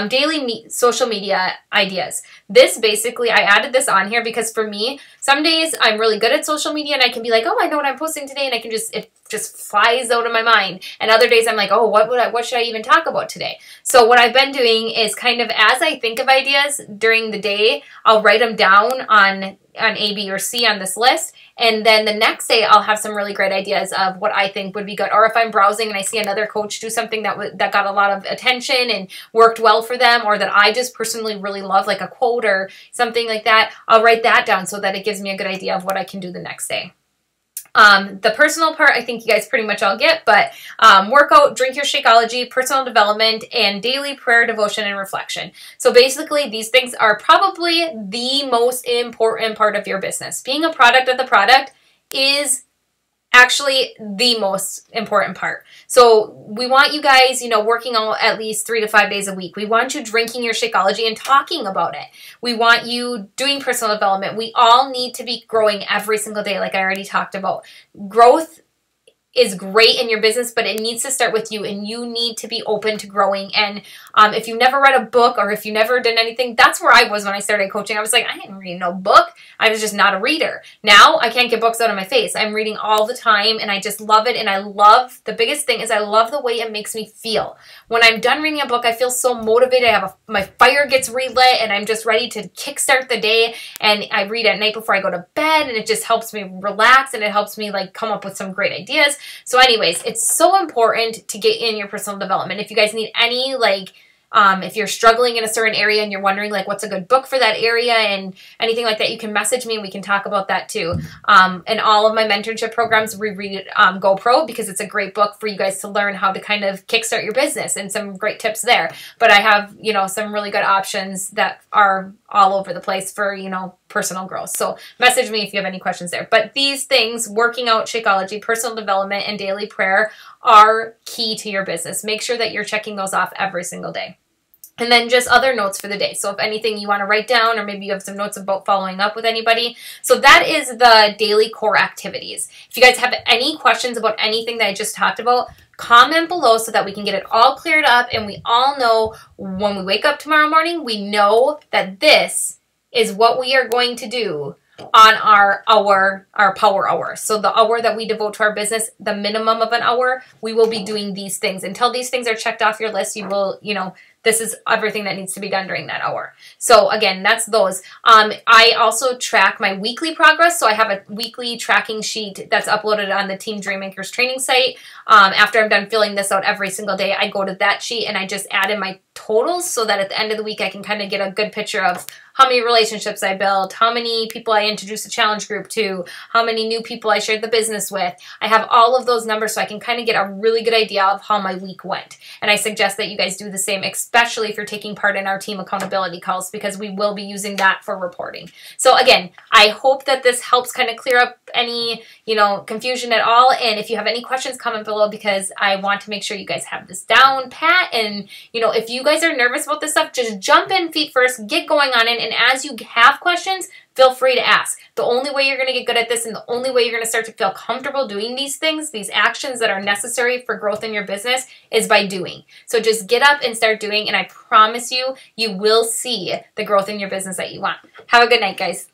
Daily social media ideas. This basically, I added this on here because for me, some days I'm really good at social media and I can be like, oh, I know what I'm posting today, and I can it just flies out of my mind. And other days I'm like, oh, what should I even talk about today? So what I've been doing is kind of, as I think of ideas during the day, I'll write them down on A, B, or C on this list. And then the next day I'll have some really great ideas of what I think would be good. Or if I'm browsing and I see another coach do something that got a lot of attention and worked well for them, or that I just personally really love, like a quote or something like that, I'll write that down so that it gives me a good idea of what I can do the next day. The personal part, I think you guys pretty much all get, but workout, drink your Shakeology, personal development, and daily prayer, devotion, and reflection. So basically, these things are probably the most important part of your business. Being a product of the product is actually the most important part. So we want you guys, working out at least 3 to 5 days a week. We want you drinking your Shakeology and talking about it. We want you doing personal development. We all need to be growing every single day, like I already talked about. Growth is great in your business, but it needs to start with you, and you need to be open to growing. And if you've never read a book, or if you never done anything, that's where I was when I started coaching. I was like, I didn't read no book. I was just not a reader. Now I can't get books out of my face. I'm reading all the time, and I just love it. And the biggest thing is I love the way it makes me feel. When I'm done reading a book, I feel so motivated. My fire gets relit, and I'm just ready to kickstart the day. And I read at night before I go to bed, and it just helps me relax, and it helps me come up with some great ideas. So anyways, it's so important to get in your personal development. If you guys need any, if you're struggling in a certain area and you're wondering what's a good book for that area and anything like that, you can message me and we can talk about that too. And all of my mentorship programs, we read GoPro, because it's a great book for you guys to learn how to kind of kickstart your business, and some great tips there. But I have, some really good options that are all over the place for, personal growth. So message me if you have any questions there. But these things, working out, Shakeology, personal development, and daily prayer, are key to your business. Make sure that you're checking those off every single day. And then just other notes for the day. So if anything you want to write down, or maybe you have some notes about following up with anybody. So that is the daily core activities. If you guys have any questions about anything that I just talked about, comment below so that we can get it all cleared up, and we all know when we wake up tomorrow morning, we know that this is what we are going to do on our power hour. So the hour that we devote to our business, the minimum of an hour, we will be doing these things. Until these things are checked off your list, you will, this is everything that needs to be done during that hour. So again, that's those. I also track my weekly progress. So I have a weekly tracking sheet that's uploaded on the Team Dreammakers training site. After I'm done filling this out every single day, I go to that sheet and I just add in my totals so that at the end of the week, I can kind of get a good picture of how many relationships I built, how many people I introduced a challenge group to, how many new people I shared the business with. I have all of those numbers so I can kind of get a really good idea of how my week went. And I suggest that you guys do the same, especially if you're taking part in our team accountability calls, because we will be using that for reporting. So again, I hope that this helps kind of clear up any, confusion at all. And if you have any questions, comment below, because I want to make sure you guys have this down pat. And, if you guys are nervous about this stuff, just jump in feet first, get going on it. And as you have questions, feel free to ask. The only way you're going to get good at this, and the only way you're going to start to feel comfortable doing these things, these actions that are necessary for growth in your business, is by doing. So just get up and start doing, and I promise you, you will see the growth in your business that you want. Have a good night, guys.